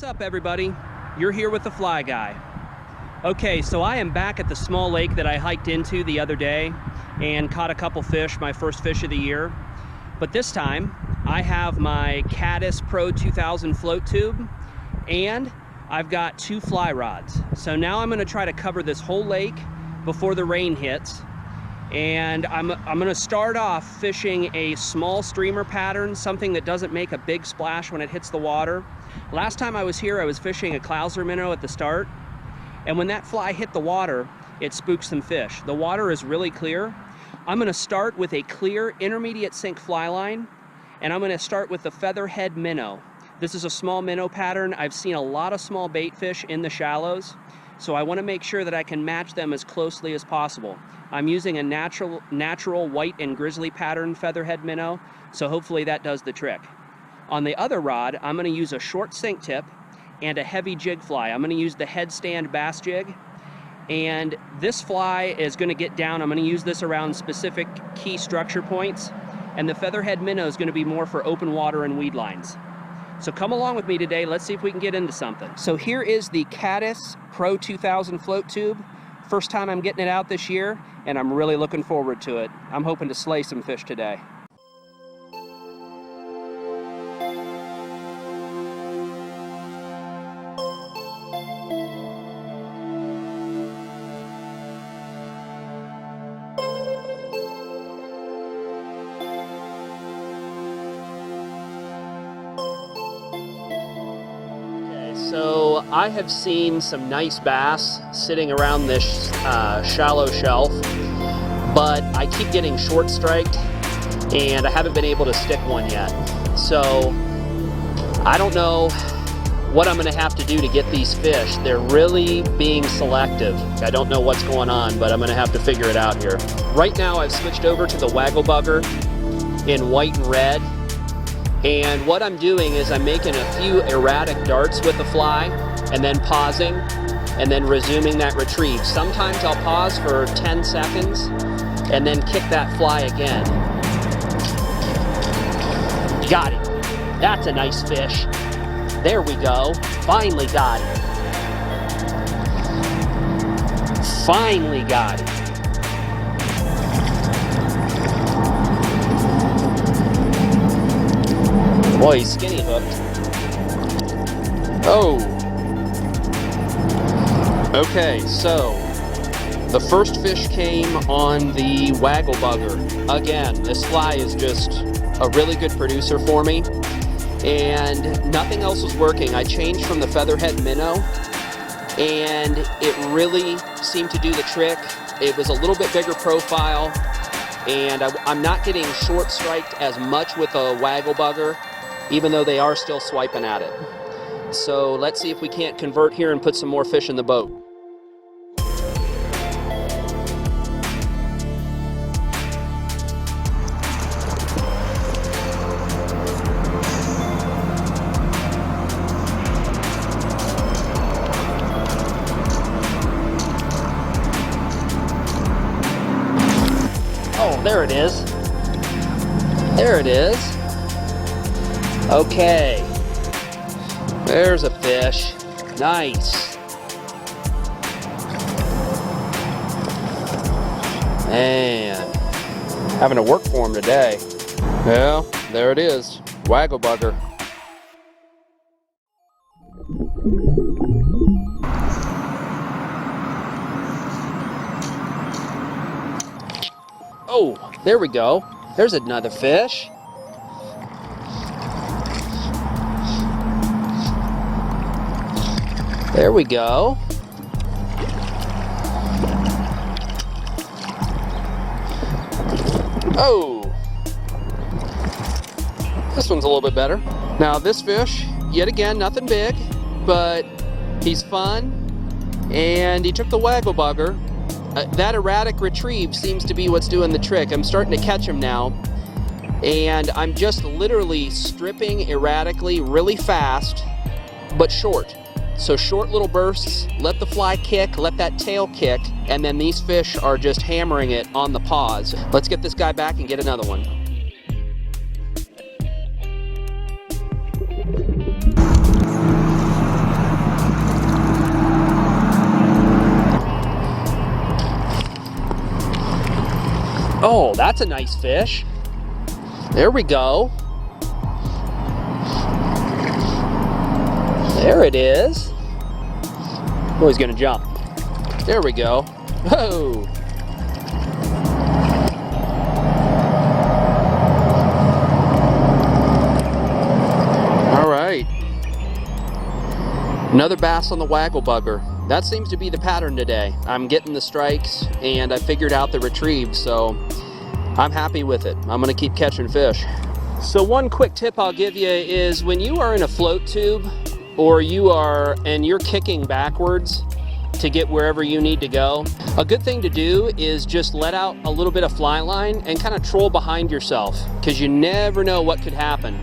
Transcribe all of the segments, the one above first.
What's up, everybody? You're here with the Fly Guy. Okay, so I am back at the small lake that I hiked into the other day and caught a couple fish, my first fish of the year. But this time, I have my Caddis Pro 2000 float tube and I've got 2 fly rods. So now I'm gonna try to cover this whole lake before the rain hits. And I'm gonna start off fishing a small streamer pattern, something that doesn't make a big splash when it hits the water. Last time I was here, I was fishing a Clouser minnow at the start, and when that fly hit the water, it spooked some fish. The water is really clear. I'm gonna start with a clear intermediate sink fly line, and I'm gonna start with the featherhead minnow. This is a small minnow pattern. I've seen a lot of small bait fish in the shallows, so I wanna make sure that I can match them as closely as possible. I'm using a natural white and grizzly pattern featherhead minnow, so hopefully that does the trick. On the other rod, I'm gonna use a short sink tip and a heavy jig fly. I'm gonna use the headstand bass jig, and this fly is gonna get down. I'm gonna use this around specific key structure points, and the featherhead minnow is gonna be more for open water and weed lines. So come along with me today, let's see if we can get into something. So here is the Caddis Pro 2000 float tube. First time I'm getting it out this year, and I'm really looking forward to it. I'm hoping to slay some fish today. So I have seen some nice bass sitting around this shallow shelf, but I keep getting short striked and I haven't been able to stick one yet. So I don't know what I'm gonna have to do to get these fish. They're really being selective. I don't know what's going on, but I'm gonna have to figure it out here. Right now I've switched over to the waggle bugger in white and red. And what I'm doing is I'm making a few erratic darts with the fly and then pausing and then resuming that retrieve. Sometimes I'll pause for 10 seconds and then kick that fly again. Got it. That's a nice fish. There we go. Finally got it. Finally got it. Boy, he's skinny hooked. Oh. Okay, so the first fish came on the waggle bugger. Again, this fly is just a really good producer for me, and nothing else was working. I changed from the featherhead minnow, and it really seemed to do the trick. It was a little bit bigger profile, and I'm not getting short striked as much with a waggle bugger, even though they are still swiping at it. So let's see if we can't convert here and put some more fish in the boat. Oh, there it is. There it is. Okay, there's a fish. Nice. Man, having to work for him today. Well, there it is. Waggle bugger. Oh, there we go. There's another fish. There we go. Oh, this one's a little bit better. Now this fish, yet again, nothing big, but he's fun, and he took the waggle bugger. That erratic retrieve seems to be what's doing the trick. I'm starting to catch him now, and I'm just literally stripping erratically really fast, but short. So short little bursts, let the fly kick, let that tail kick, and then these fish are just hammering it on the pause. Let's get this guy back and get another one. Oh, that's a nice fish. There we go. There it is. Oh, he's gonna jump. There we go. Whoa. All right. Another bass on the waggle bugger. That seems to be the pattern today. I'm getting the strikes and I figured out the retrieve, so I'm happy with it. I'm gonna keep catching fish. So one quick tip I'll give you is when you are in a float tube or you're kicking backwards to get wherever you need to go, a good thing to do is just let out a little bit of fly line and kind of troll behind yourself, because you never know what could happen.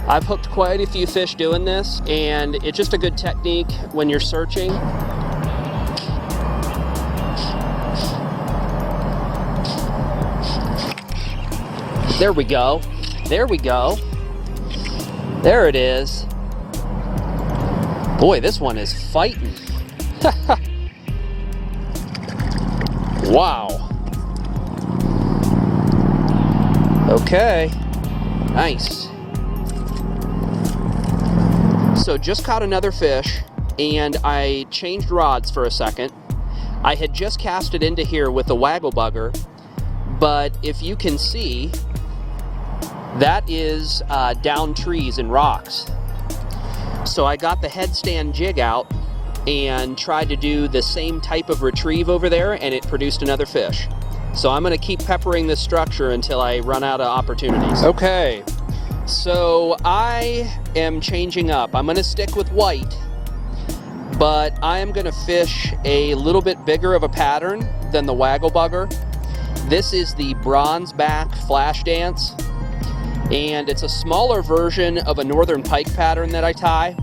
I've hooked quite a few fish doing this, and it's just a good technique when you're searching. There we go. There we go. There it is. Boy, this one is fighting. Wow. Okay. Nice. So just caught another fish, and I changed rods for a second. I had just cast it into here with the waggle bugger, but if you can see, that is down trees and rocks. So I got the headstand jig out and tried to do the same type of retrieve over there, and it produced another fish. So I'm gonna keep peppering this structure until I run out of opportunities. Okay, so I am changing up. I'm gonna stick with white, but I am gonna fish a little bit bigger of a pattern than the waggle bugger. This is the bronze back flash dance, and it's a smaller version of a northern pike pattern that I tie.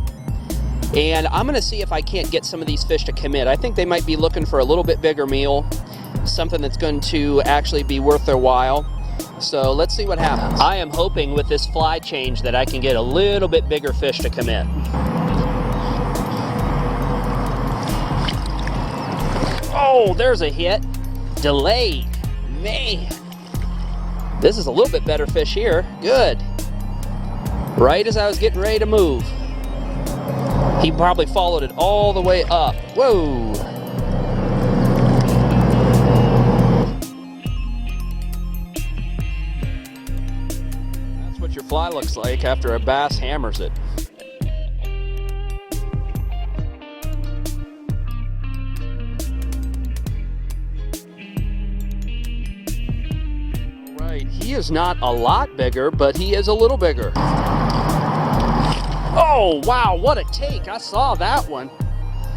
And I'm gonna see if I can't get some of these fish to commit. I think they might be looking for a little bit bigger meal, something that's going to actually be worth their while. So let's see what happens. I am hoping with this fly change that I can get a little bit bigger fish to commit. Oh, there's a hit. Delayed. Man. This is a little bit better fish here. Good. Right as I was getting ready to move. He probably followed it all the way up. Whoa. That's what your fly looks like after a bass hammers it. All right, he is not a lot bigger, but he is a little bigger. Oh, wow, what a take. I saw that one.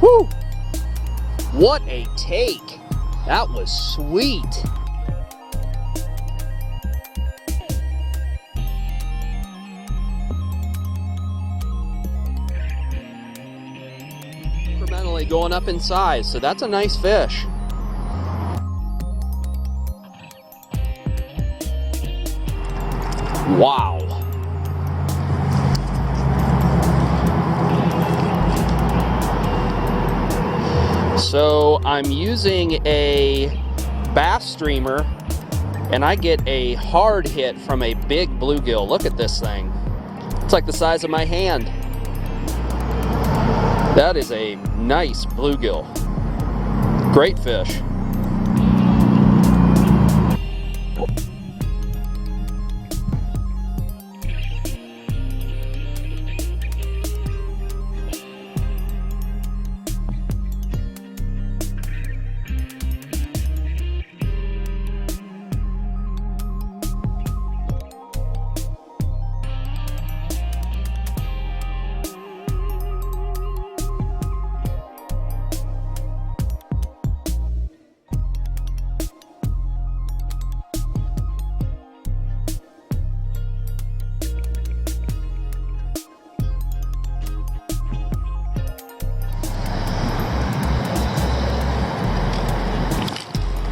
Whew. What a take. That was sweet. Incrementally going up in size, so that's a nice fish. Wow. So I'm using a bass streamer, and I get a hard hit from a big bluegill. Look at this thing. It's like the size of my hand. That is a nice bluegill. Great fish.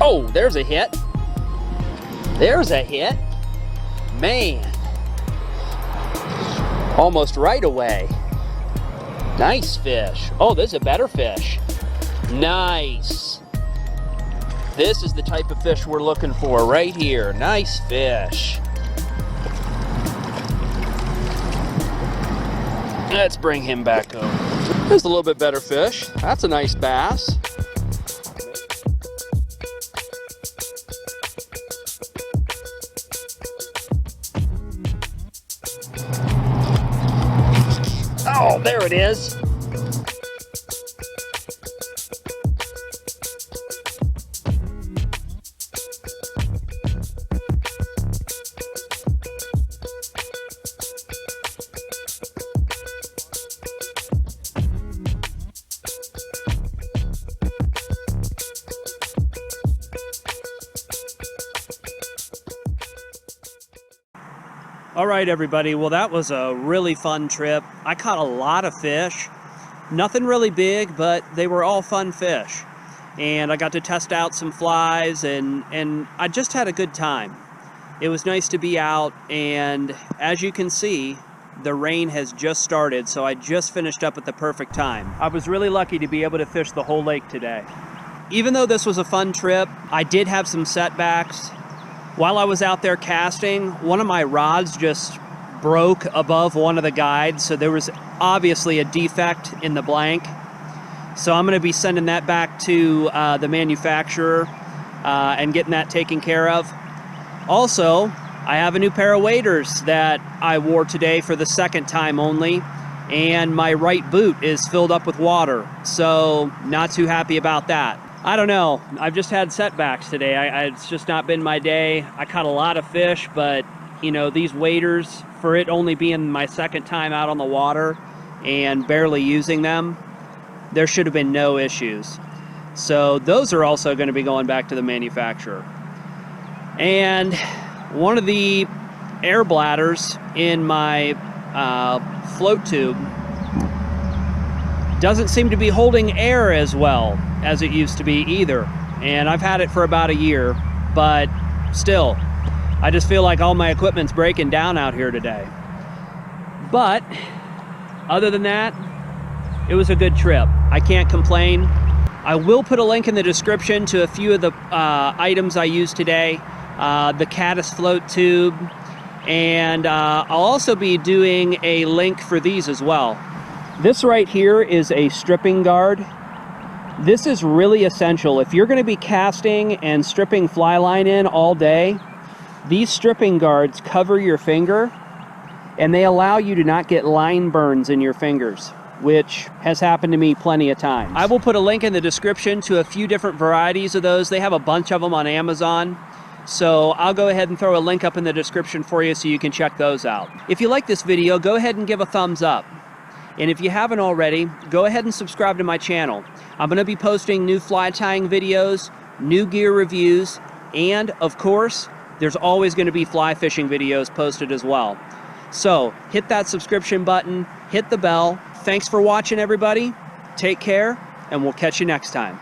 Oh, there's a hit. There's a hit. Man. Almost right away. Nice fish. Oh, there's a better fish. Nice. This is the type of fish we're looking for right here. Nice fish. Let's bring him back over. There's a little bit better fish. That's a nice bass. Oh, there it is. All right, everybody. Well, that was a really fun trip. I caught a lot of fish. Nothing really big, but they were all fun fish. And I got to test out some flies, and I just had a good time. It was nice to be out, and as you can see, the rain has just started, so I just finished up at the perfect time. I was really lucky to be able to fish the whole lake today. Even though this was a fun trip, I did have some setbacks. While I was out there casting, one of my rods just broke above one of the guides, so there was obviously a defect in the blank. So I'm going to be sending that back to the manufacturer and getting that taken care of. Also, I have a new pair of waders that I wore today for the second time only, and my right boot is filled up with water, so not too happy about that. I don't know. I've just had setbacks today. It's just not been my day. I caught a lot of fish, but you know, these waders, for it only being my second time out on the water and barely using them, there should have been no issues. So those are also going to be going back to the manufacturer. And one of the air bladders in my float tube doesn't seem to be holding air as well as it used to be either. And I've had it for about a year, but still, I just feel like all my equipment's breaking down out here today. But other than that, it was a good trip. I can't complain. I will put a link in the description to a few of the items I used today. The caddis float tube, and I'll also be doing a link for these as well. This right here is a stripping guard. This is really essential. If you're going to be casting and stripping fly line in all day, these stripping guards cover your finger and they allow you to not get line burns in your fingers, which has happened to me plenty of times. I will put a link in the description to a few different varieties of those. They have a bunch of them on Amazon. So I'll go ahead and throw a link up in the description for you so you can check those out. If you like this video, go ahead and give a thumbs up. And if you haven't already, go ahead and subscribe to my channel. I'm going to be posting new fly tying videos, new gear reviews, and of course, there's always going to be fly fishing videos posted as well. So hit that subscription button, hit the bell. Thanks for watching, everybody. Take care, and we'll catch you next time.